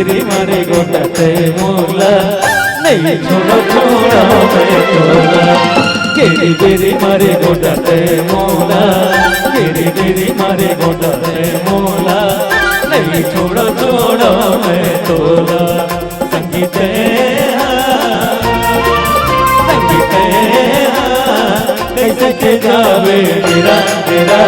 बेरी मारे गोटाते मोला नहीं छोड़ो छोड़ो मैं तोला केरी बेरी मारे गोटाते मोला केरी बेरी मारे गोटाते मोला नहीं छोड़ो छोड़ो मैं तोला संगीत कैसे के जावे तेरा तेरा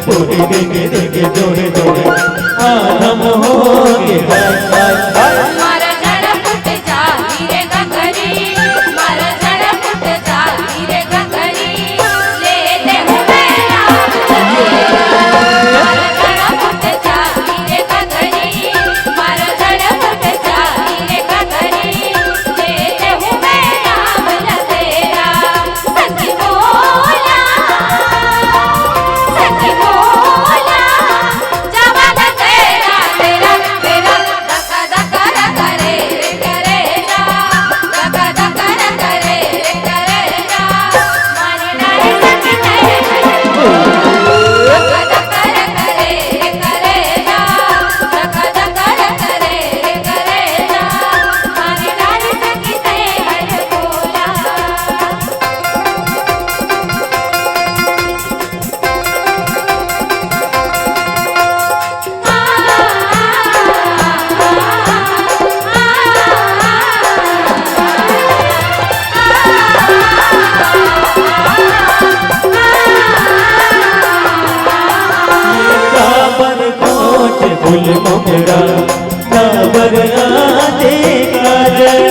पूरी देंगे देंगे जोड़े जोड़े आलम हो गए मारा जड़ा फुट जा हीरे गगरी मारा जड़ा फुट जा हीरे गगरी ले ले मेरा मारा जड़ा फुट जा हीरे गगरी मारा जड़ा फुट जा हीरे गगरी ले ले मेरा भला तेरा सखी बोला सखी बोला जवाना तेरा तेरा तेरा धक्का धक्का करे करे जा धक्का धक्का करे करे जा मारे नारे सखी तेरे धक्का धक्का करे करे जा धक्का धक्का करे करे जा मारे नारे सखी तेरे बोला काबर कोच फूल मोगरा काबर आते काजल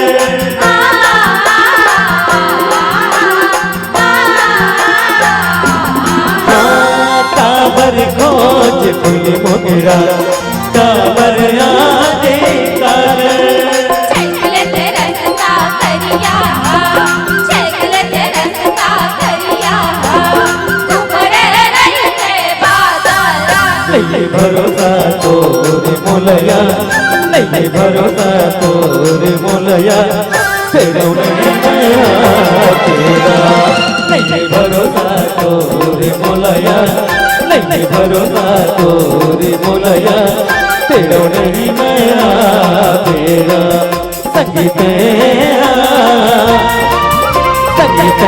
काबर कोच फूल मोगरा काबर आते काजल छेकलते रसता करिया छेकलते रसता करिया तू बड़े रहते बाजारा नहीं भरोसा तोरे मोलया नहीं भरोसा तोरे मोलया तेरा तेरा नहीं भरोसा तोरे मोलया नहीं भरोसा तोरे मोलया तेरा नहीं मैं तेरा संगीत संगीत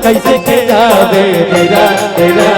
कैसे के जावे तेरा तेरा